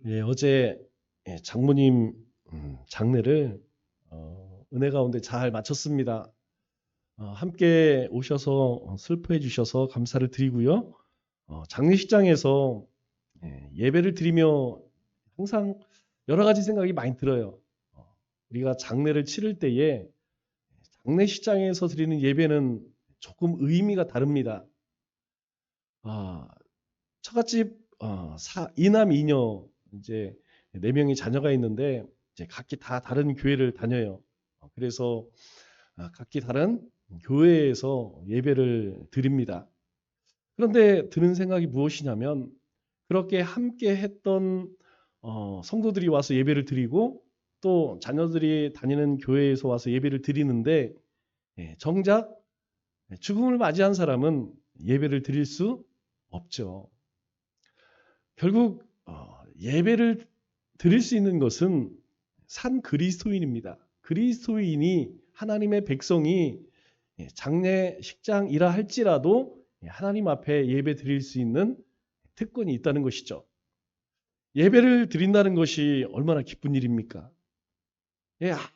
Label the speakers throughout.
Speaker 1: 예, 어제 장모님 장례를 은혜 가운데 잘 마쳤습니다. 함께 오셔서 슬퍼해 주셔서 감사를 드리고요. 장례식장에서 예배를 드리며 항상 여러 가지 생각이 많이 들어요. 우리가 장례를 치를 때에 장례식장에서 드리는 예배는 조금 의미가 다릅니다. 아, 처갓집 이남 이녀 이제 네 명의 자녀가 있는데 이제 각기 다 다른 교회를 다녀요. 그래서 각기 다른 교회에서 예배를 드립니다. 그런데 드는 생각이 무엇이냐면 그렇게 함께 했던 성도들이 와서 예배를 드리고 또 자녀들이 다니는 교회에서 와서 예배를 드리는데 정작 죽음을 맞이한 사람은 예배를 드릴 수 없죠. 결국 예배를 드릴 수 있는 것은 산 그리스도인입니다. 그리스도인이 하나님의 백성이 장례식장이라 할지라도 하나님 앞에 예배 드릴 수 있는 특권이 있다는 것이죠. 예배를 드린다는 것이 얼마나 기쁜 일입니까?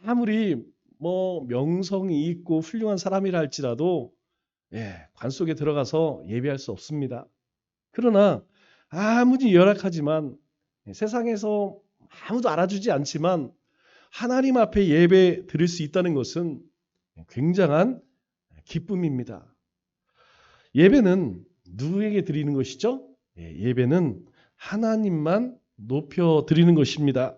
Speaker 1: 아무리 뭐 명성이 있고 훌륭한 사람이라 할지라도 관 속에 들어가서 예배할 수 없습니다. 그러나 아무리 열악하지만 세상에서 아무도 알아주지 않지만 하나님 앞에 예배 드릴 수 있다는 것은 굉장한 기쁨입니다. 예배는 누구에게 드리는 것이죠? 예배는 하나님만 높여 드리는 것입니다.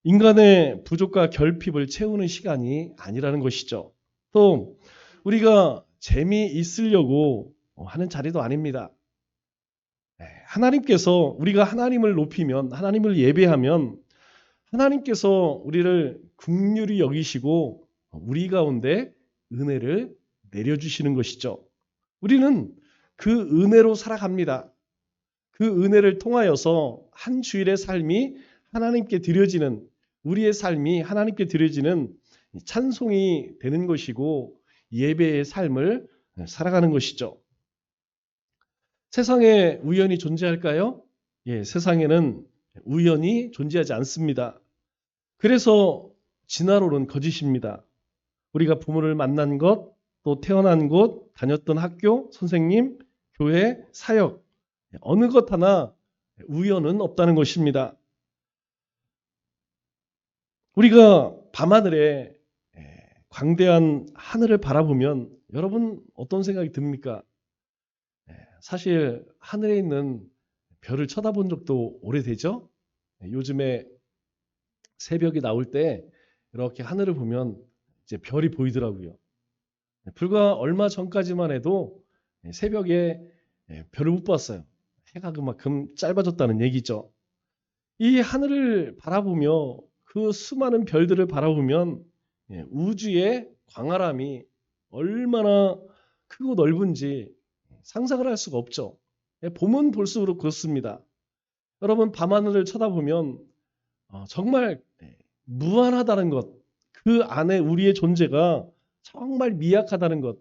Speaker 1: 인간의 부족과 결핍을 채우는 시간이 아니라는 것이죠. 또 우리가 재미있으려고 하는 자리도 아닙니다. 하나님께서 우리가 하나님을 높이면 하나님을 예배하면 하나님께서 우리를 긍휼히 여기시고 우리 가운데 은혜를 내려주시는 것이죠. 우리는 그 은혜로 살아갑니다. 그 은혜를 통하여서 한 주일의 삶이 하나님께 드려지는 우리의 삶이 하나님께 드려지는 찬송이 되는 것이고 예배의 삶을 살아가는 것이죠. 세상에 우연이 존재할까요? 세상에는 우연이 존재하지 않습니다. 그래서 진화론은 거짓입니다. 우리가 부모를 만난 것, 또 태어난 곳, 다녔던 학교, 선생님, 교회, 사역, 어느 것 하나 우연은 없다는 것입니다. 우리가 밤하늘에 광대한 하늘을 바라보면 여러분 어떤 생각이 듭니까? 사실 하늘에 있는 별을 쳐다본 적도 오래되죠? 요즘에 새벽이 나올 때 이렇게 하늘을 보면 이제 별이 보이더라고요. 불과 얼마 전까지만 해도 새벽에 별을 못 봤어요. 해가 그만큼 짧아졌다는 얘기죠. 이 하늘을 바라보며 그 수많은 별들을 바라보면 우주의 광활함이 얼마나 크고 넓은지 상상을 할 수가 없죠. 보면 볼수록 그렇습니다. 여러분 밤하늘을 쳐다보면 정말 무한하다는 것, 그 안에 우리의 존재가 정말 미약하다는 것,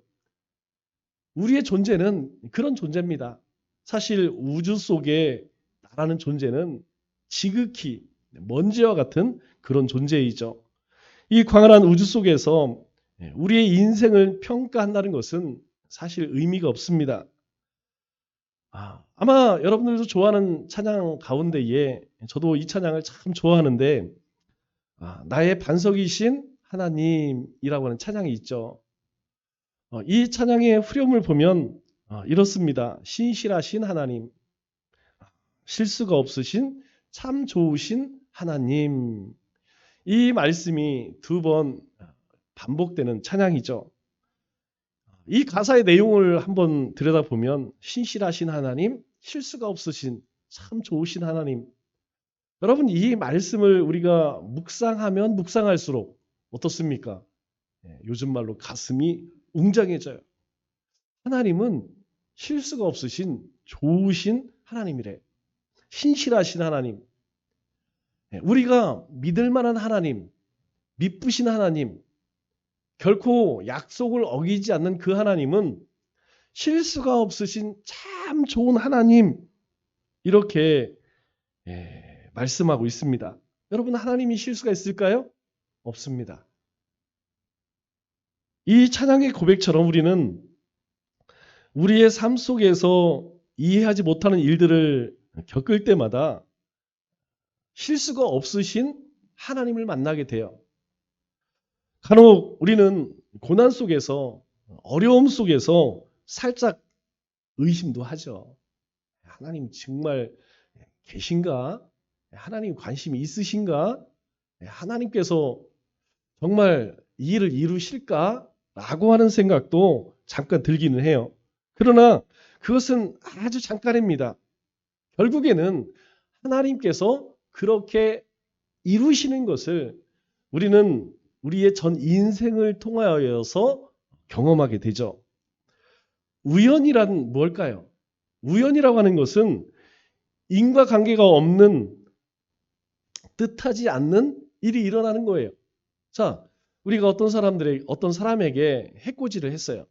Speaker 1: 우리의 존재는 그런 존재입니다. 사실 우주 속에 나라는 존재는 지극히 먼지와 같은 그런 존재이죠. 이 광활한 우주 속에서 우리의 인생을 평가한다는 것은 사실 의미가 없습니다. 아마 여러분들도 좋아하는 찬양 가운데에 저도 이 찬양을 참 좋아하는데 나의 반석이신 하나님이라고 하는 찬양이 있죠. 이 찬양의 후렴을 보면 이렇습니다. 신실하신 하나님, 실수가 없으신 참 좋으신 하나님. 이 말씀이 두 번 반복되는 찬양이죠. 이 가사의 내용을 한번 들여다보면 신실하신 하나님, 실수가 없으신 참 좋으신 하나님. 여러분 이 말씀을 우리가 묵상하면 묵상할수록 어떻습니까? 요즘 말로 가슴이 웅장해져요. 하나님은 실수가 없으신 좋으신 하나님이래. 신실하신 하나님. 우리가 믿을 만한 하나님, 믿으신 하나님, 결코 약속을 어기지 않는 그 하나님은 실수가 없으신 참 좋은 하나님 이렇게 말씀하고 있습니다. 여러분, 하나님이 실수가 있을까요? 없습니다. 이 찬양의 고백처럼 우리는 우리의 삶 속에서 이해하지 못하는 일들을 겪을 때마다 실수가 없으신 하나님을 만나게 돼요. 간혹 우리는 고난 속에서, 어려움 속에서 살짝 의심도 하죠. 하나님 정말 계신가? 하나님 관심이 있으신가? 하나님께서 정말 이 일을 이루실까? 라고 하는 생각도 잠깐 들기는 해요. 그러나 그것은 아주 잠깐입니다. 결국에는 하나님께서 그렇게 이루시는 것을 우리는 우리의 전 인생을 통하여서 경험하게 되죠. 우연이란 뭘까요? 우연이라고 하는 것은 인과관계가 없는, 뜻하지 않는 일이 일어나는 거예요. 자, 우리가 어떤 사람에게 해코지를 했어요.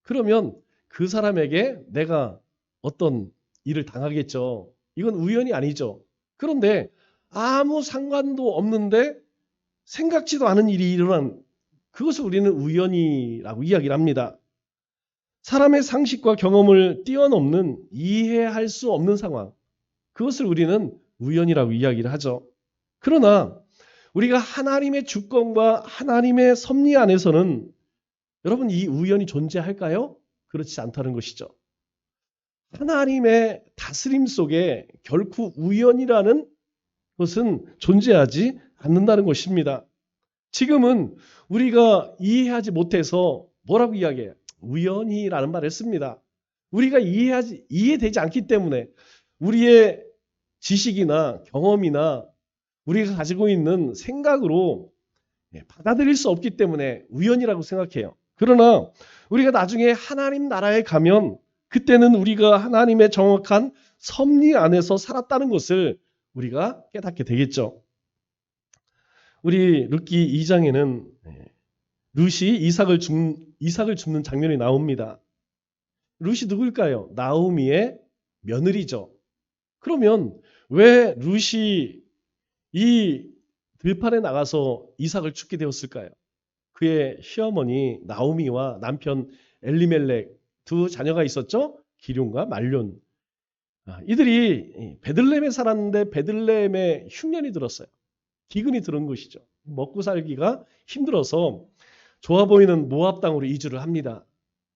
Speaker 1: 그러면 그 사람에게 내가 어떤 일을 당하겠죠. 이건 우연이 아니죠. 그런데 아무 상관도 없는데 생각지도 않은 일이 일어난, 그것을 우리는 우연이라고 이야기를 합니다. 사람의 상식과 경험을 뛰어넘는, 이해할 수 없는 상황, 그것을 우리는 우연이라고 이야기를 하죠. 그러나 우리가 하나님의 주권과 하나님의 섭리 안에서는 여러분, 이 우연이 존재할까요? 그렇지 않다는 것이죠. 하나님의 다스림 속에 결코 우연이라는 것은 존재하지 않는다는 것입니다. 지금은 우리가 이해하지 못해서 뭐라고 이야기해요? 우연이라는 말을 씁니다. 우리가 이해되지 않기 때문에 우리의 지식이나 경험이나 우리가 가지고 있는 생각으로 받아들일 수 없기 때문에 우연이라고 생각해요. 그러나 우리가 나중에 하나님 나라에 가면 그때는 우리가 하나님의 정확한 섭리 안에서 살았다는 것을 우리가 깨닫게 되겠죠. 우리 룻기 2장에는 룻이 이삭을 줍는 장면이 나옵니다. 룻이 누굴까요? 나오미의 며느리죠. 그러면 왜 룻이 이 들판에 나가서 이삭을 줍게 되었을까요? 그의 시어머니 나오미와 남편 엘리멜렉 두 자녀가 있었죠. 기런과 말론. 이들이 베들레헴에 살았는데 베들레헴에 흉년이 들었어요. 기근이 들은 것이죠. 먹고 살기가 힘들어서 좋아 보이는 모압 땅으로 이주를 합니다.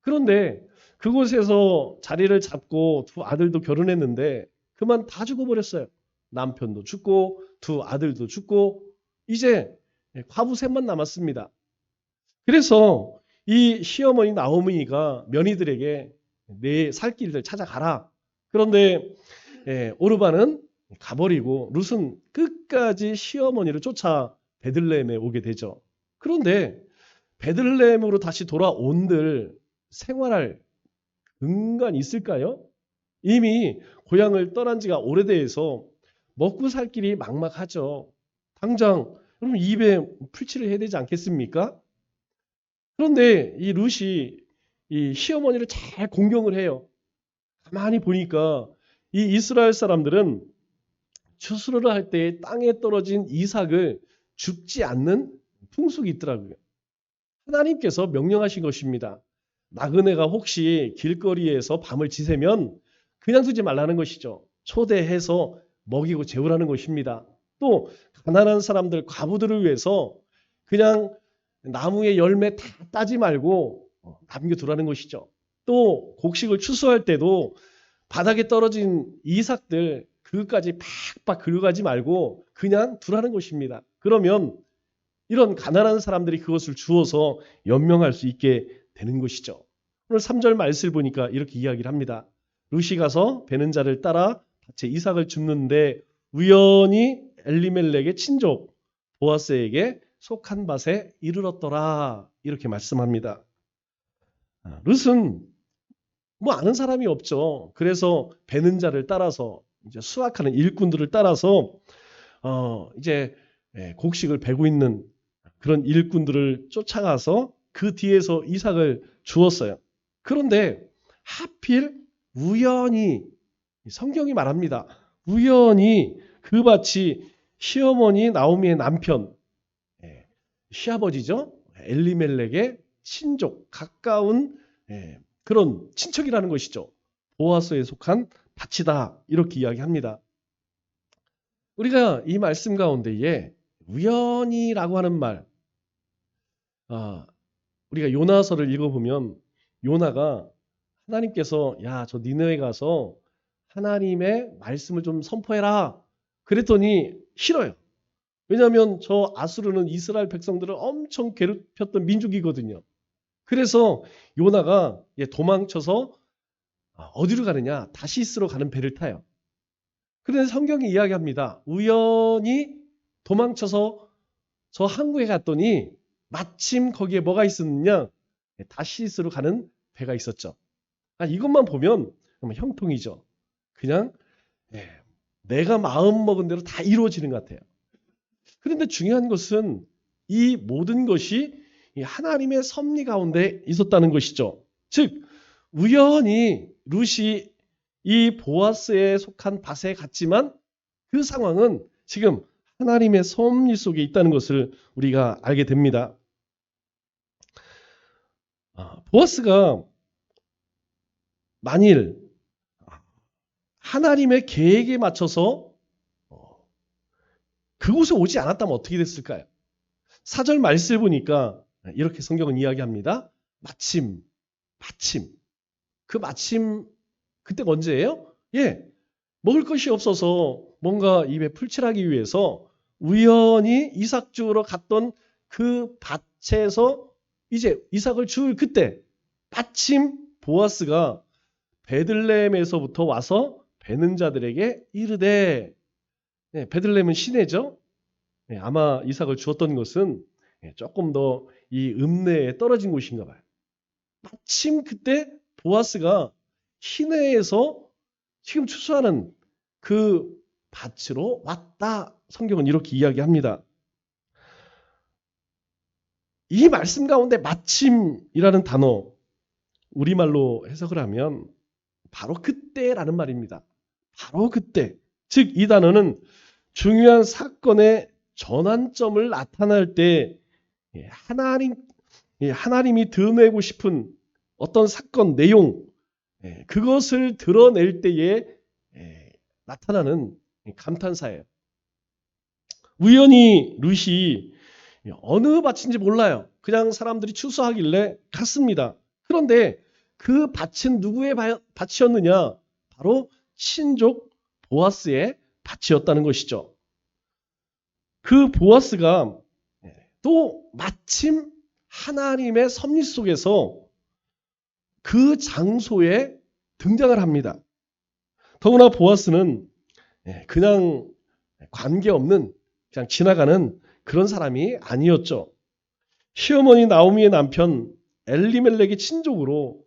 Speaker 1: 그런데 그곳에서 자리를 잡고 두 아들도 결혼했는데 그만 다 죽어버렸어요. 남편도 죽고 두 아들도 죽고 이제 과부 셋만 남았습니다. 그래서 이 시어머니 나오미가 며느리들에게 내 살 길을 찾아가라. 그런데 오르반은 가버리고 룻은 끝까지 시어머니를 쫓아 베들레헴에 오게 되죠. 그런데 베들레헴으로 다시 돌아온들 생활할 근간이 있을까요? 이미 고향을 떠난 지가 오래돼서 먹고 살 길이 막막하죠. 당장 여러분 입에 풀칠을 해야 되지 않겠습니까? 그런데 이 룻이 이 시어머니를 잘 공경을 해요. 가만히 보니까 이 이스라엘 사람들은 추수를 할 때 땅에 떨어진 이삭을 줍지 않는 풍속이 있더라고요. 하나님께서 명령하신 것입니다. 나그네가 혹시 길거리에서 밤을 지새면 그냥 두지 말라는 것이죠. 초대해서 먹이고 재우라는 것입니다. 또 가난한 사람들, 과부들을 위해서 그냥 나무의 열매 다 따지 말고 남겨두라는 것이죠. 또 곡식을 추수할 때도 바닥에 떨어진 이삭들 그것까지 팍팍 긁어가지 말고 그냥 두라는 것입니다. 그러면 이런 가난한 사람들이 그것을 주어서 연명할 수 있게 되는 것이죠. 오늘 3절 말씀을 보니까 이렇게 이야기를 합니다. 룻이 가서 베는 자를 따라 밭에 이삭을 줍는데 우연히 엘리멜렉의 친족 보아스에게 속한 밭에 이르렀더라. 이렇게 말씀합니다. 룻은 뭐 아는 사람이 없죠. 그래서 베는 자를 따라서 이제 수확하는 일꾼들을 따라서 이제 곡식을 베고 있는 그런 일꾼들을 쫓아가서 그 뒤에서 이삭을 주었어요. 그런데 하필 우연히 성경이 말합니다. 우연히 그 밭이 시어머니 나오미의 남편, 시아버지죠. 엘리멜렉의 친족, 가까운 그런 친척이라는 것이죠. 보아스에 속한 밭이다. 이렇게 이야기합니다. 우리가 이 말씀 가운데에 우연이라고 하는 말, 우리가 요나서를 읽어보면 요나가 하나님께서 야, 저 니느웨 가서 하나님의 말씀을 좀 선포해라. 그랬더니 싫어요. 왜냐하면 저 아수르는 이스라엘 백성들을 엄청 괴롭혔던 민족이거든요. 그래서 요나가 도망쳐서 어디로 가느냐? 다시스로 가는 배를 타요. 그런데 성경이 이야기합니다. 우연히 도망쳐서 저 항구에 갔더니 마침 거기에 뭐가 있었느냐? 다시스로 가는 배가 있었죠. 이것만 보면 정말 형통이죠. 그냥 내가 마음 먹은 대로 다 이루어지는 것 같아요. 그런데 중요한 것은 이 모든 것이 하나님의 섭리 가운데 있었다는 것이죠. 즉 우연히 룻이 이 보아스에 속한 밭에 갔지만 그 상황은 지금 하나님의 섭리 속에 있다는 것을 우리가 알게 됩니다. 보아스가 만일 하나님의 계획에 맞춰서 그곳에 오지 않았다면 어떻게 됐을까요? 4절 말씀을 보니까 이렇게 성경은 이야기합니다. 마침. 그 마침 그때가 언제예요? 먹을 것이 없어서 뭔가 입에 풀칠하기 위해서 우연히 이삭 주우러 갔던 그 밭에서 이제 이삭을 주울 그때 마침 보아스가 베들레헴에서부터 와서 베는 자들에게 이르되, 베들레헴은 시내죠. 아마 이삭을 주었던 것은 조금 더 이 읍내에 떨어진 곳인가 봐요. 마침 그때 보아스가 시내에서 지금 추수하는 그 밭으로 왔다. 성경은 이렇게 이야기합니다. 이 말씀 가운데 마침이라는 단어 우리말로 해석을 하면 바로 그때라는 말입니다. 바로 그때. 즉 이 단어는 중요한 사건의 전환점을 나타날 때 하나님이 드러내고 싶은 어떤 사건 내용 그것을 드러낼 때에 나타나는 감탄사예요. 우연히 룻이 어느 밭인지 몰라요. 그냥 사람들이 추수하길래 갔습니다. 그런데 그 밭은 누구의 밭이었느냐? 바로 친족 보아스의 밭이었다는 것이죠. 그 보아스가 또 마침 하나님의 섭리 속에서 그 장소에 등장을 합니다. 더구나 보아스는 그냥 관계없는 그냥 지나가는 그런 사람이 아니었죠. 시어머니 나오미의 남편 엘리멜렉의 친족으로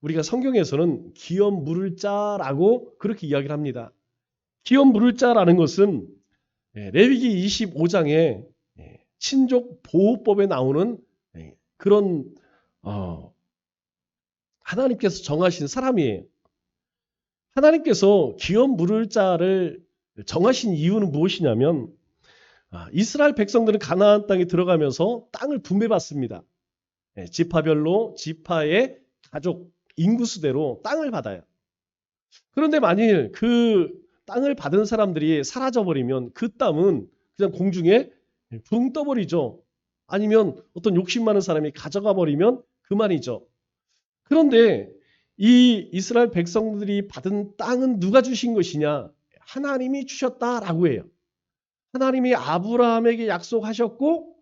Speaker 1: 우리가 성경에서는 기업 물을 자라고 그렇게 이야기를 합니다. 기업 물을 자라는 것은 레위기 25장에 친족 보호법에 나오는 그런 하나님께서 정하신 사람이에요. 하나님께서 기업 물을 자를 정하신 이유는 무엇이냐면 이스라엘 백성들은 가나안 땅에 들어가면서 땅을 분배받습니다. 지파별로 지파의 가족 인구수대로 땅을 받아요. 그런데 만일 그 땅을 받은 사람들이 사라져버리면 그 땅은 그냥 공중에 붕 떠버리죠. 아니면 어떤 욕심 많은 사람이 가져가 버리면 그만이죠. 그런데 이 이스라엘 백성들이 받은 땅은 누가 주신 것이냐? 하나님이 주셨다라고 해요. 하나님이 아브라함에게 약속하셨고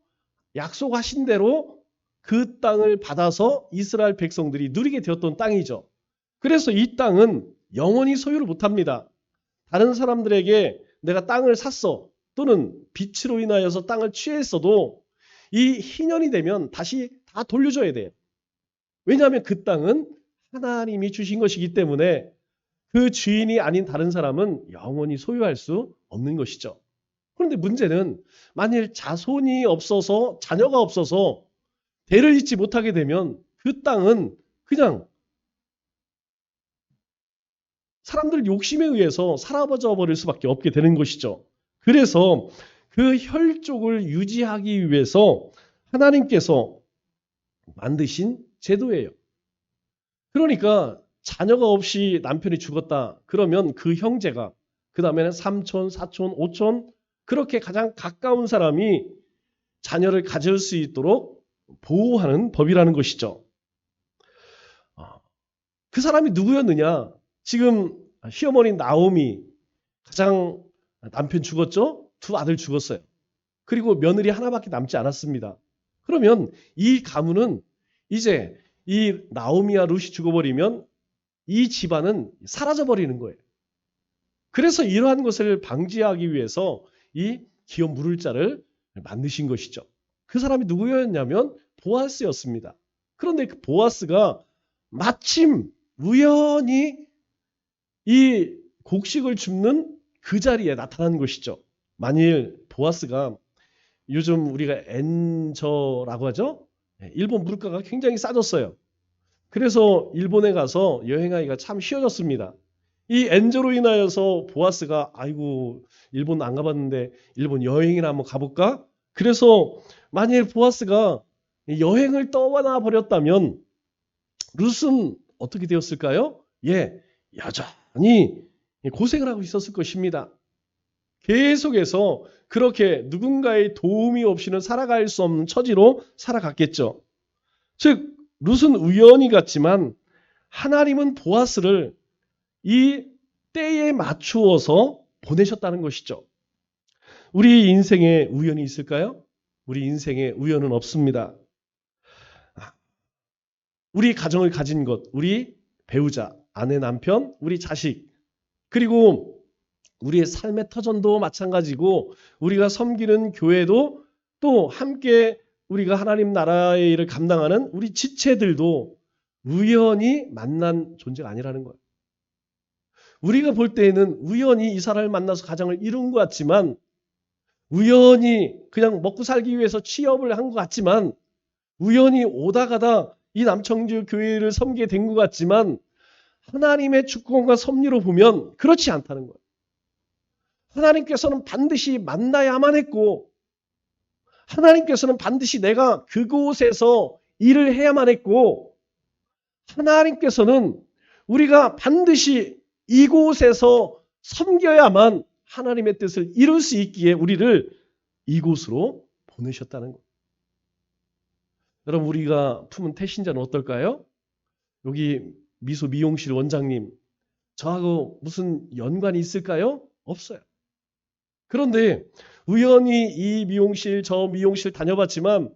Speaker 1: 약속하신 대로 그 땅을 받아서 이스라엘 백성들이 누리게 되었던 땅이죠. 그래서 이 땅은 영원히 소유를 못합니다. 다른 사람들에게 내가 땅을 샀어 또는 빚으로 인하여서 땅을 취했어도 이 희년이 되면 다시 다 돌려줘야 돼요. 왜냐하면 그 땅은 하나님이 주신 것이기 때문에 그 주인이 아닌 다른 사람은 영원히 소유할 수 없는 것이죠. 그런데 문제는 만일 자손이 없어서 자녀가 없어서 대를 잇지 못하게 되면 그 땅은 그냥 사람들 욕심에 의해서 사라져 버릴 수밖에 없게 되는 것이죠. 그래서 그 혈족을 유지하기 위해서 하나님께서 만드신 제도예요. 그러니까 자녀가 없이 남편이 죽었다. 그러면 그 형제가 그 다음에는 삼촌, 사촌, 오촌 그렇게 가장 가까운 사람이 자녀를 가질 수 있도록 보호하는 법이라는 것이죠. 그 사람이 누구였느냐? 지금 시어머니 나오미 가장 남편 죽었죠? 두 아들 죽었어요. 그리고 며느리 하나밖에 남지 않았습니다. 그러면 이 가문은 이제 이 나오미와 룻이 죽어버리면 이 집안은 사라져버리는 거예요. 그래서 이러한 것을 방지하기 위해서 이 기업 물을 자를 만드신 것이죠. 그 사람이 누구였냐면 보아스였습니다. 그런데 그 보아스가 마침 우연히 이 곡식을 줍는 그 자리에 나타난 것이죠. 만일 보아스가 요즘 우리가 엔저라고 하죠. 일본 물가가 굉장히 싸졌어요. 그래서 일본에 가서 여행하기가 참 쉬워졌습니다. 이 엔저로 인하여서 보아스가 아이고 일본 안 가봤는데 일본 여행이나 한번 가볼까? 그래서 만일 보아스가 여행을 떠나 버렸다면 룻은 어떻게 되었을까요? 여전히 고생을 하고 있었을 것입니다. 계속해서 그렇게 누군가의 도움이 없이는 살아갈 수 없는 처지로 살아갔겠죠. 즉 룻은 우연히 갔지만 하나님은 보아스를 이 때에 맞추어서 보내셨다는 것이죠. 우리 인생에 우연이 있을까요? 우리 인생에 우연은 없습니다. 우리 가정을 가진 것, 우리 배우자, 아내, 남편, 우리 자식, 그리고 우리의 삶의 터전도 마찬가지고 우리가 섬기는 교회도 또 함께 우리가 하나님 나라의 일을 감당하는 우리 지체들도 우연히 만난 존재가 아니라는 거예요. 우리가 볼 때에는 우연히 이 사람을 만나서 가정을 이룬 것 같지만 우연히 그냥 먹고 살기 위해서 취업을 한 것 같지만 우연히 오다 가다 이 남청주 교회를 섬기게 된 것 같지만 하나님의 주권과 섭리로 보면 그렇지 않다는 거예요. 하나님께서는 반드시 만나야만 했고 하나님께서는 반드시 내가 그곳에서 일을 해야만 했고 하나님께서는 우리가 반드시 이곳에서 섬겨야만 하나님의 뜻을 이룰 수 있기에 우리를 이곳으로 보내셨다는 거예요. 여러분 우리가 품은 태신자는 어떨까요? 여기 미소 미용실 원장님 저하고 무슨 연관이 있을까요? 없어요. 그런데 우연히 이 미용실 저 미용실 다녀봤지만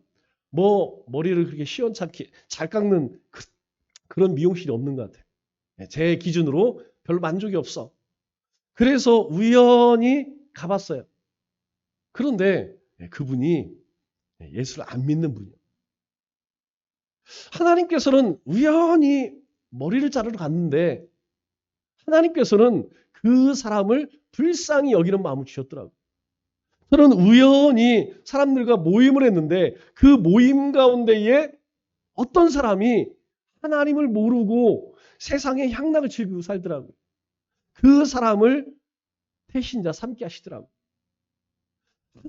Speaker 1: 뭐 머리를 그렇게 시원찮게 잘 깎는 그런 미용실이 없는 것 같아요. 제 기준으로 별로 만족이 없어. 그래서 우연히 가봤어요. 그런데 그분이 예수를 안 믿는 분이에요. 하나님께서는 우연히 머리를 자르러 갔는데 하나님께서는 그 사람을 불쌍히 여기는 마음을 주셨더라고요. 저는 우연히 사람들과 모임을 했는데 그 모임 가운데에 어떤 사람이 하나님을 모르고 세상의 향락을 즐기고 살더라고요. 그 사람을 태신자 삼게 하시더라고요.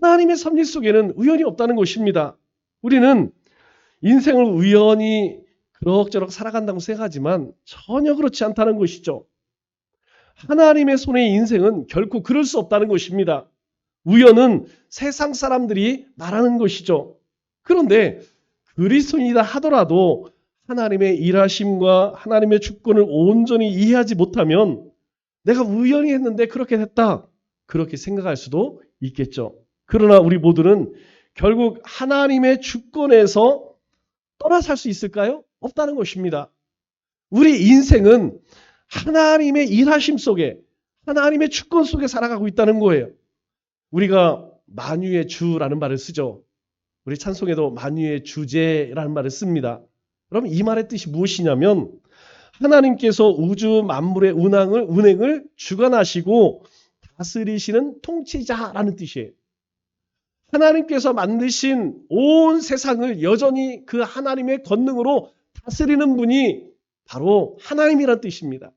Speaker 1: 하나님의 섭리 속에는 우연이 없다는 것입니다. 우리는 인생을 우연히 그럭저럭 살아간다고 생각하지만 전혀 그렇지 않다는 것이죠. 하나님의 손의 인생은 결코 그럴 수 없다는 것입니다. 우연은 세상 사람들이 말하는 것이죠. 그런데 그리스도인이다 하더라도 하나님의 일하심과 하나님의 주권을 온전히 이해하지 못하면 내가 우연히 했는데 그렇게 됐다. 그렇게 생각할 수도 있겠죠. 그러나 우리 모두는 결국 하나님의 주권에서 떠나 살 수 있을까요? 없다는 것입니다. 우리 인생은 하나님의 일하심 속에 하나님의 주권 속에 살아가고 있다는 거예요. 우리가 만유의 주라는 말을 쓰죠. 우리 찬송에도 만유의 주제라는 말을 씁니다. 그럼 이 말의 뜻이 무엇이냐면 하나님께서 우주 만물의 운행을 주관하시고 다스리시는 통치자라는 뜻이에요. 하나님께서 만드신 온 세상을 여전히 그 하나님의 권능으로 다스리는 분이 바로 하나님이란 뜻입니다.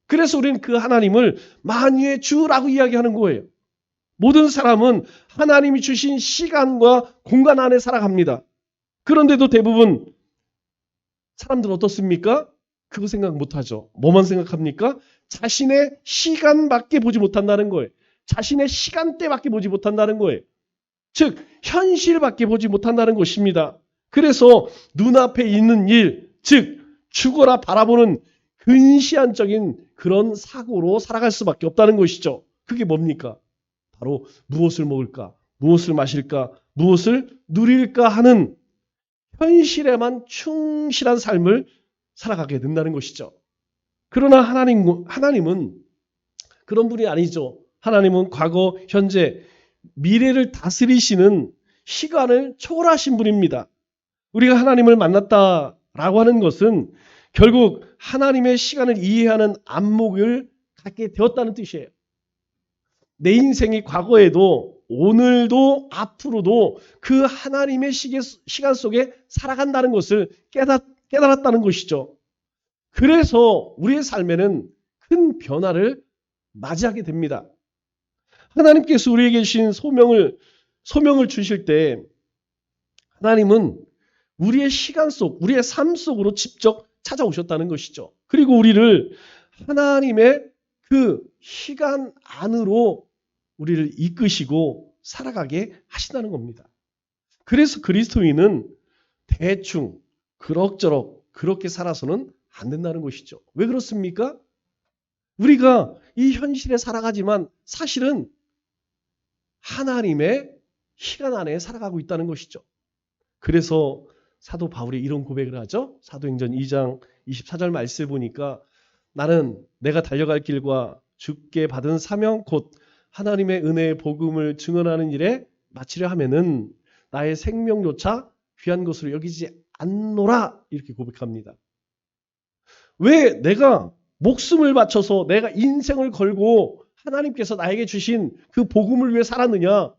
Speaker 1: 그래서 우리는 그 하나님을 만유의 주라고 이야기하는 거예요. 모든 사람은 하나님이 주신 시간과 공간 안에 살아갑니다. 그런데도 대부분 사람들은 어떻습니까? 그거 생각 못하죠. 뭐만 생각합니까? 자신의 시간밖에 보지 못한다는 거예요. 자신의 시간대밖에 보지 못한다는 거예요. 즉 현실밖에 보지 못한다는 것입니다. 그래서 눈앞에 있는 일, 즉 죽어라 바라보는 근시안적인 그런 사고로 살아갈 수밖에 없다는 것이죠. 그게 뭡니까? 바로 무엇을 먹을까? 무엇을 마실까? 무엇을 누릴까 하는 현실에만 충실한 삶을 살아가게 된다는 것이죠. 그러나 하나님은 그런 분이 아니죠. 하나님은 과거, 현재, 미래를 다스리시는 시간을 초월하신 분입니다. 우리가 하나님을 만났다라고 하는 것은 결국 하나님의 시간을 이해하는 안목을 갖게 되었다는 뜻이에요. 내 인생이 과거에도 오늘도 앞으로도 그 하나님의 시간 속에 살아간다는 것을 깨달았다는 것이죠. 그래서 우리의 삶에는 큰 변화를 맞이하게 됩니다. 하나님께서 우리에게 주신 소명을 주실 때 하나님은 우리의 시간 속, 우리의 삶 속으로 직접 찾아오셨다는 것이죠. 그리고 우리를 하나님의 그 시간 안으로 우리를 이끄시고 살아가게 하신다는 겁니다. 그래서 그리스도인은 대충 그럭저럭 그렇게 살아서는 안 된다는 것이죠. 왜 그렇습니까? 우리가 이 현실에 살아가지만 사실은 하나님의 시간 안에 살아가고 있다는 것이죠. 그래서 사도 바울이 이런 고백을 하죠. 사도행전 2장 24절 말씀을 보니까 나는 내가 달려갈 길과 주께 받은 사명 곧 하나님의 은혜의 복음을 증언하는 일에 마치려 하면은 나의 생명조차 귀한 것으로 여기지 않노라 이렇게 고백합니다. 왜 내가 목숨을 바쳐서 내가 인생을 걸고 하나님께서 나에게 주신 그 복음을 위해 살았느냐?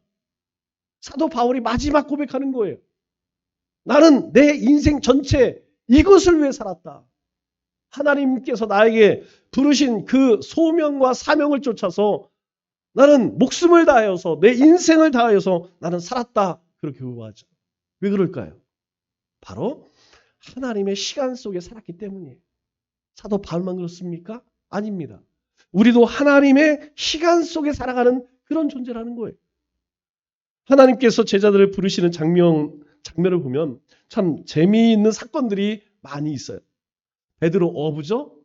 Speaker 1: 사도 바울이 마지막 고백하는 거예요. 나는 내 인생 전체 이것을 위해 살았다. 하나님께서 나에게 부르신 그 소명과 사명을 쫓아서 나는 목숨을 다하여서 내 인생을 다하여서 나는 살았다. 그렇게 고백하죠. 왜 그럴까요? 바로 하나님의 시간 속에 살았기 때문이에요. 사도 바울만 그렇습니까? 아닙니다. 우리도 하나님의 시간 속에 살아가는 그런 존재라는 거예요. 하나님께서 제자들을 부르시는 장면을 보면 참 재미있는 사건들이 많이 있어요. 베드로 어부죠?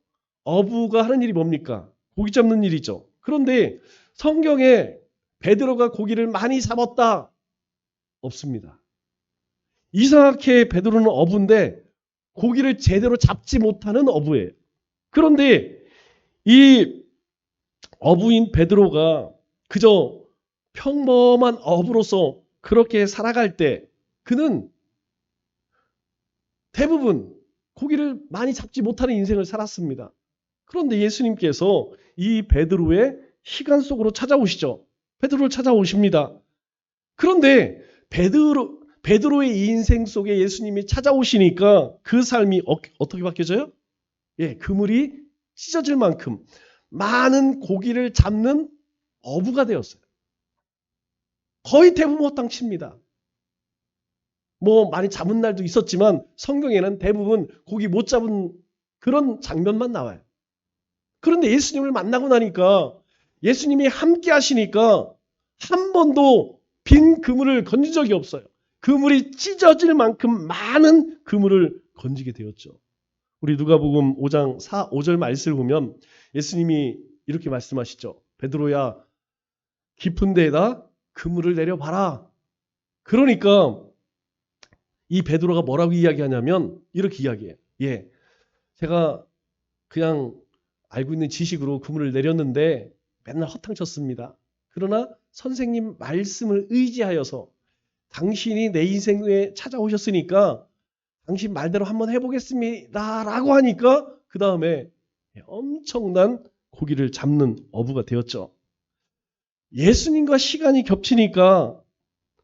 Speaker 1: 어부가 하는 일이 뭡니까? 고기 잡는 일이죠. 그런데 성경에 베드로가 고기를 많이 잡았다? 없습니다. 이상하게 베드로는 어부인데 고기를 제대로 잡지 못하는 어부예요. 그런데 이 어부인 베드로가 그저 평범한 어부로서 그렇게 살아갈 때 그는 대부분 고기를 많이 잡지 못하는 인생을 살았습니다. 그런데 예수님께서 이 베드로의 시간 속으로 찾아오시죠. 베드로를 찾아오십니다. 그런데 베드로의 인생 속에 예수님이 찾아오시니까 그 삶이 어떻게 바뀌어져요? 예, 그물이 찢어질 만큼 많은 고기를 잡는 어부가 되었어요. 거의 대부분 허탕칩니다. 뭐 많이 잡은 날도 있었지만 성경에는 대부분 고기 못 잡은 그런 장면만 나와요. 그런데 예수님을 만나고 나니까 예수님이 함께 하시니까 한 번도 빈 그물을 건진 적이 없어요. 그물이 찢어질 만큼 많은 그물을 건지게 되었죠. 우리 누가복음 5장 5절 말씀을 보면 예수님이 이렇게 말씀하시죠. 베드로야 깊은 데에다 그물을 내려봐라. 그러니까 이 베드로가 뭐라고 이야기하냐면 이렇게 이야기해요. 예, 제가 그냥 알고 있는 지식으로 그물을 내렸는데 맨날 허탕쳤습니다. 그러나 선생님 말씀을 의지하여서 당신이 내 인생에 찾아오셨으니까 당신 말대로 한번 해보겠습니다 라고 하니까 그 다음에 엄청난 고기를 잡는 어부가 되었죠. 예수님과 시간이 겹치니까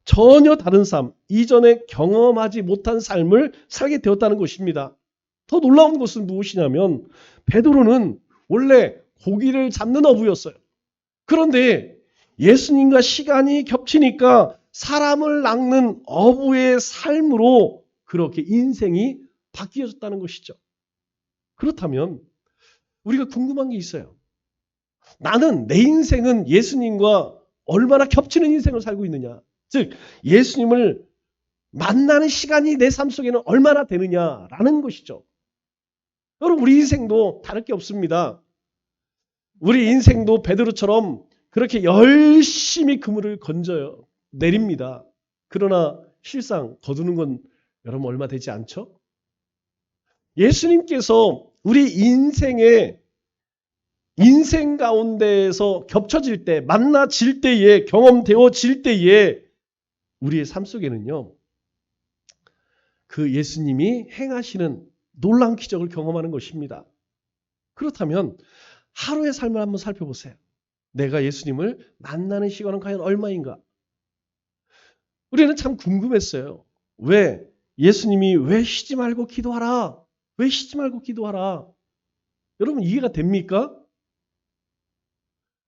Speaker 1: 전혀 다른 삶, 이전에 경험하지 못한 삶을 살게 되었다는 것입니다. 더 놀라운 것은 무엇이냐면 베드로는 원래 고기를 잡는 어부였어요. 그런데 예수님과 시간이 겹치니까 사람을 낚는 어부의 삶으로 그렇게 인생이 바뀌어졌다는 것이죠. 그렇다면 우리가 궁금한 게 있어요. 나는 내 인생은 예수님과 얼마나 겹치는 인생을 살고 있느냐. 즉 예수님을 만나는 시간이 내 삶 속에는 얼마나 되느냐라는 것이죠. 여러분 우리 인생도 다를 게 없습니다. 우리 인생도 베드로처럼 그렇게 열심히 그물을 건져요. 내립니다. 그러나 실상 거두는 건 여러분 얼마 되지 않죠? 예수님께서 우리 인생 가운데에서 겹쳐질 때, 만나질 때에, 경험되어질 때에 우리의 삶 속에는요. 그 예수님이 행하시는 놀라운 기적을 경험하는 것입니다. 그렇다면 하루의 삶을 한번 살펴보세요. 내가 예수님을 만나는 시간은 과연 얼마인가? 우리는 참 궁금했어요. 예수님이 왜 쉬지 말고 기도하라? 왜 쉬지 말고 기도하라? 여러분 이해가 됩니까?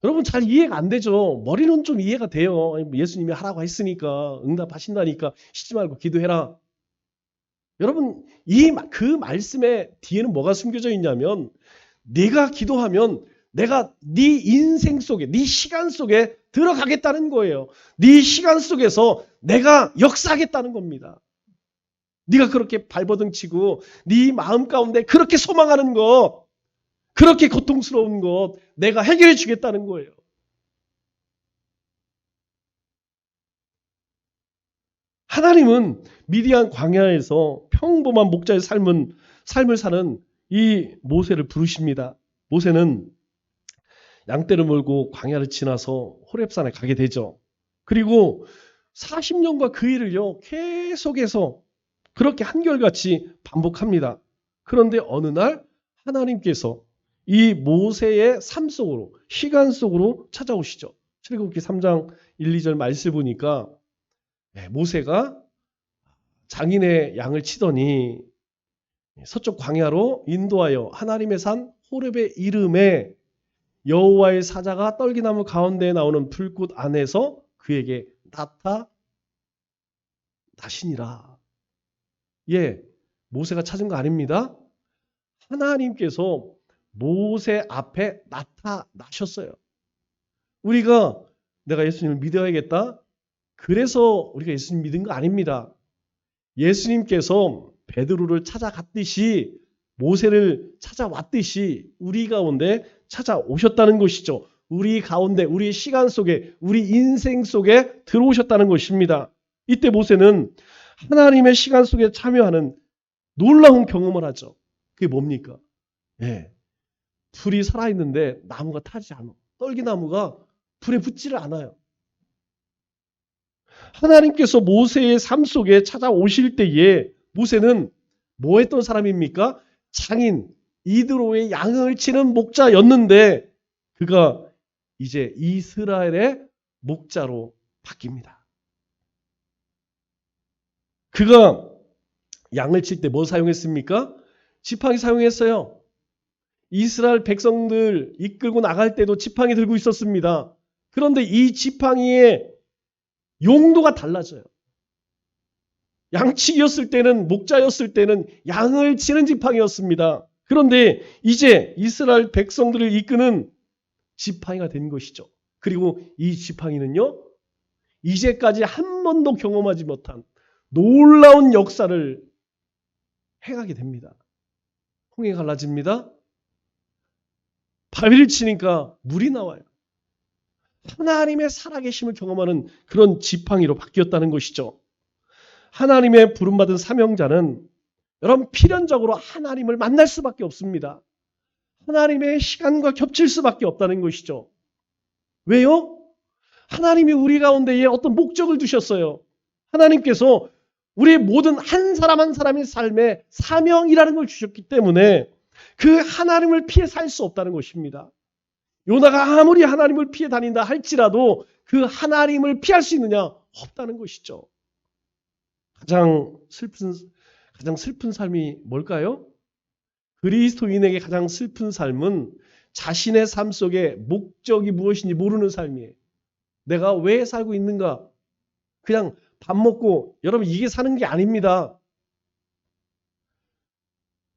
Speaker 1: 여러분 잘 이해가 안 되죠. 머리는 좀 이해가 돼요. 예수님이 하라고 했으니까 응답하신다니까 쉬지 말고 기도해라. 여러분 그 말씀의 뒤에는 뭐가 숨겨져 있냐면 네가 기도하면 내가 네 인생 속에 네 시간 속에 들어가겠다는 거예요. 네 시간 속에서 내가 역사하겠다는 겁니다. 네가 그렇게 발버둥 치고 네 마음 가운데 그렇게 소망하는 것, 그렇게 고통스러운 것 내가 해결해 주겠다는 거예요. 하나님은 미디안 광야에서 평범한 목자의 삶을 사는 이 모세를 부르십니다. 모세는 양떼를 몰고 광야를 지나서 호렙산에 가게 되죠. 그리고 40년과 그 일을요 계속해서 그렇게 한결같이 반복합니다. 그런데 어느 날 하나님께서 이 모세의 삶 속으로, 시간 속으로 찾아오시죠. 출애굽기 3장 1, 2절 말씀 보니까 모세가 장인의 양을 치더니 서쪽 광야로 인도하여 하나님의 산 호렙의 이름에 여호와의 사자가 떨기나무 가운데에 나오는 불꽃 안에서 그에게 나타나시니라. 모세가 찾은 거 아닙니다. 하나님께서 모세 앞에 나타나셨어요. 우리가 내가 예수님을 믿어야겠다. 그래서 우리가 예수님 믿은 거 아닙니다. 예수님께서 베드로를 찾아갔듯이 모세를 찾아왔듯이 우리 가운데 찾아오셨다는 것이죠. 우리 가운데 우리 시간 속에 우리 인생 속에 들어오셨다는 것입니다. 이때 모세는 하나님의 시간 속에 참여하는 놀라운 경험을 하죠. 그게 뭡니까? 불이 살아있는데 나무가 타지 않아. 떨기나무가 불에 붙지를 않아요. 하나님께서 모세의 삶 속에 찾아오실 때에 모세는 뭐 했던 사람입니까? 장인 이드로의 양을 치는 목자였는데 그가 이제 이스라엘의 목자로 바뀝니다. 그가 양을 칠 때 뭐 사용했습니까? 지팡이 사용했어요. 이스라엘 백성들 이끌고 나갈 때도 지팡이 들고 있었습니다. 그런데 이 지팡이의 용도가 달라져요. 양치기였을 때는, 목자였을 때는 양을 치는 지팡이였습니다. 그런데 이제 이스라엘 백성들을 이끄는 지팡이가 된 것이죠. 그리고 이 지팡이는요, 이제까지 한 번도 경험하지 못한 놀라운 역사를 행하게 됩니다. 홍해 갈라집니다. 바위를 치니까 물이 나와요. 하나님의 살아계심을 경험하는 그런 지팡이로 바뀌었다는 것이죠. 하나님의 부름받은 사명자는 여러분 필연적으로 하나님을 만날 수밖에 없습니다. 하나님의 시간과 겹칠 수밖에 없다는 것이죠. 왜요? 하나님이 우리 가운데에 어떤 목적을 두셨어요. 하나님께서 우리의 모든 한 사람 한 사람의 삶에 사명이라는 걸 주셨기 때문에 그 하나님을 피해 살 수 없다는 것입니다. 요나가 아무리 하나님을 피해 다닌다 할지라도 그 하나님을 피할 수 있느냐? 없다는 것이죠. 가장 슬픈 삶이 뭘까요? 그리스도인에게 가장 슬픈 삶은 자신의 삶 속에 목적이 무엇인지 모르는 삶이에요. 내가 왜 살고 있는가? 그냥 밥 먹고, 여러분 이게 사는 게 아닙니다.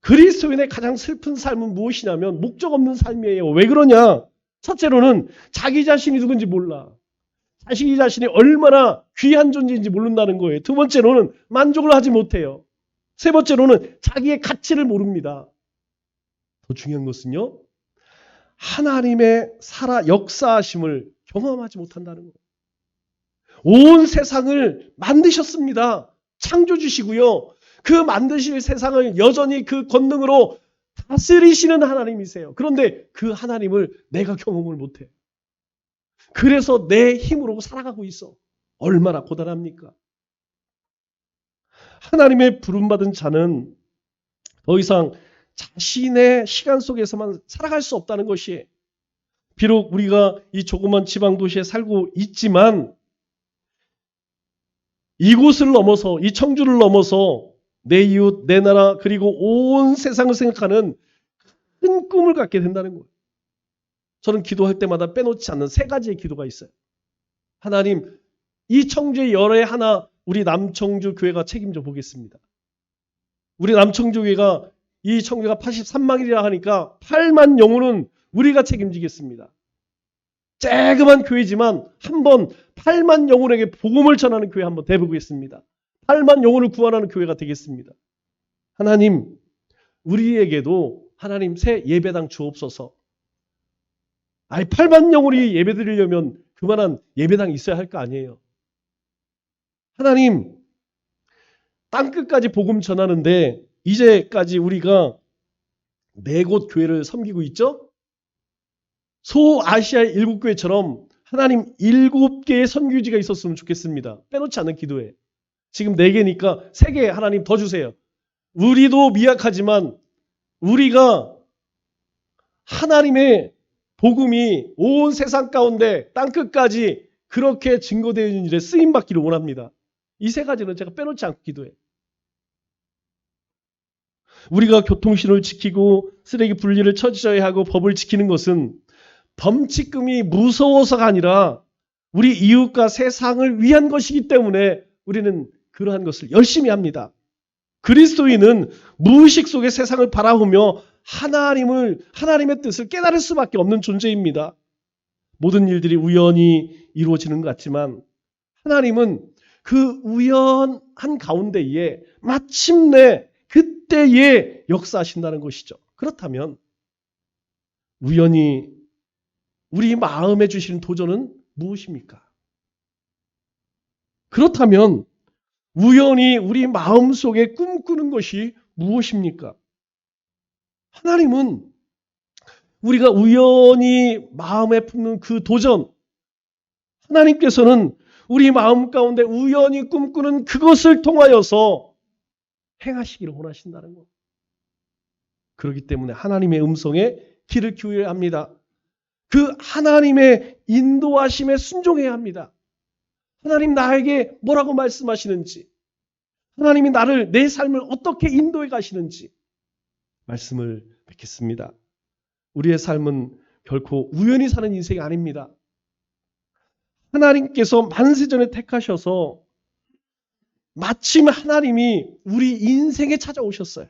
Speaker 1: 그리스도인의 가장 슬픈 삶은 무엇이냐면 목적 없는 삶이에요. 왜 그러냐? 첫째로는 자기 자신이 누군지 몰라. 자기 자신이 얼마나 귀한 존재인지 모른다는 거예요. 두 번째로는 만족을 하지 못해요. 세 번째로는 자기의 가치를 모릅니다. 더 중요한 것은요, 하나님의 역사하심을 경험하지 못한다는 거예요. 온 세상을 만드셨습니다. 창조주시고요. 그 만드실 세상을 여전히 그 권능으로 다스리시는 하나님이세요. 그런데 그 하나님을 내가 경험을 못해. 그래서 내 힘으로 살아가고 있어. 얼마나 고단합니까? 하나님의 부름받은 자는 더 이상 자신의 시간 속에서만 살아갈 수 없다는 것이, 비록 우리가 이 조그만 지방 도시에 살고 있지만 이곳을 넘어서, 이 청주를 넘어서 내 이웃, 내 나라, 그리고 온 세상을 생각하는 큰 꿈을 갖게 된다는 거예요. 저는 기도할 때마다 빼놓지 않는 세 가지의 기도가 있어요. 하나님, 이 청주의 열의 하나 우리 남청주 교회가 책임져 보겠습니다. 우리 남청주 교회가, 이 청주가 83만이라 하니까 8만 영혼은 우리가 책임지겠습니다. 쬐그만 교회지만 한번 8만 영혼에게 복음을 전하는 교회 한번 돼보겠습니다. 8만 영혼을 구원하는 교회가 되겠습니다. 하나님, 우리에게도 하나님 새 예배당 주옵소서. 8만 영혼이 예배 드리려면 그만한 예배당이 있어야 할 거 아니에요. 하나님, 땅끝까지 복음 전하는데 이제까지 우리가 4곳 교회를 섬기고 있죠? 소아시아의 7교회처럼 하나님 7개의 선교지가 있었으면 좋겠습니다. 빼놓지 않는 기도에. 지금 4개니까 3개 하나님 더 주세요. 우리도 미약하지만 우리가 하나님의 복음이 온 세상 가운데 땅끝까지 그렇게 증거되는 일에 쓰임받기를 원합니다. 이 3가지는 제가 빼놓지 않고 기도해. 우리가 교통신호를 지키고 쓰레기 분리를 처리해야 하고 법을 지키는 것은 범칙금이 무서워서가 아니라 우리 이웃과 세상을 위한 것이기 때문에 우리는 그러한 것을 열심히 합니다. 그리스도인은 무의식 속에 세상을 바라보며 하나님의 뜻을 깨달을 수밖에 없는 존재입니다. 모든 일들이 우연히 이루어지는 것 같지만 하나님은 그 우연한 가운데에 마침내 그때에 역사하신다는 것이죠. 그렇다면 우연히 우리 마음에 주시는 도전은 무엇입니까? 그렇다면 우연히 우리 마음속에 꿈꾸는 것이 무엇입니까? 하나님은 우리가 우연히 마음에 품는 그 도전, 하나님께서는 우리 마음 가운데 우연히 꿈꾸는 그것을 통하여서 행하시기를 원하신다는 것. 그렇기 때문에 하나님의 음성에 귀를 기울여야 합니다. 그 하나님의 인도하심에 순종해야 합니다. 하나님 나에게 뭐라고 말씀하시는지, 하나님이 내 삶을 어떻게 인도해 가시는지 말씀을 뵙겠습니다. 우리의 삶은 결코 우연히 사는 인생이 아닙니다. 하나님께서 만세전에 택하셔서 마침 하나님이 우리 인생에 찾아오셨어요.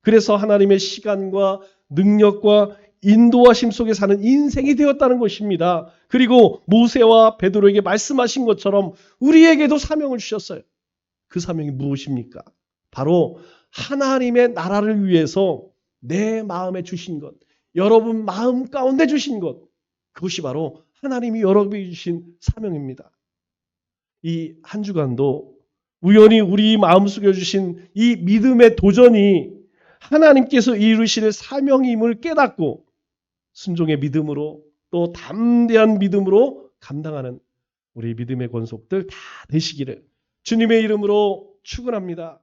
Speaker 1: 그래서 하나님의 시간과 능력과 인도하심 속에 사는 인생이 되었다는 것입니다. 그리고 모세와 베드로에게 말씀하신 것처럼 우리에게도 사명을 주셨어요. 그 사명이 무엇입니까? 바로 하나님의 나라를 위해서 내 마음에 주신 것, 여러분 마음 가운데 주신 것, 그것이 바로 하나님이 여러분에게 주신 사명입니다. 이 한 주간도 우연히 우리 마음속에 주신 이 믿음의 도전이 하나님께서 이루실 사명임을 깨닫고 순종의 믿음으로 또 담대한 믿음으로 감당하는 우리 믿음의 권속들 다 되시기를 주님의 이름으로 축원합니다.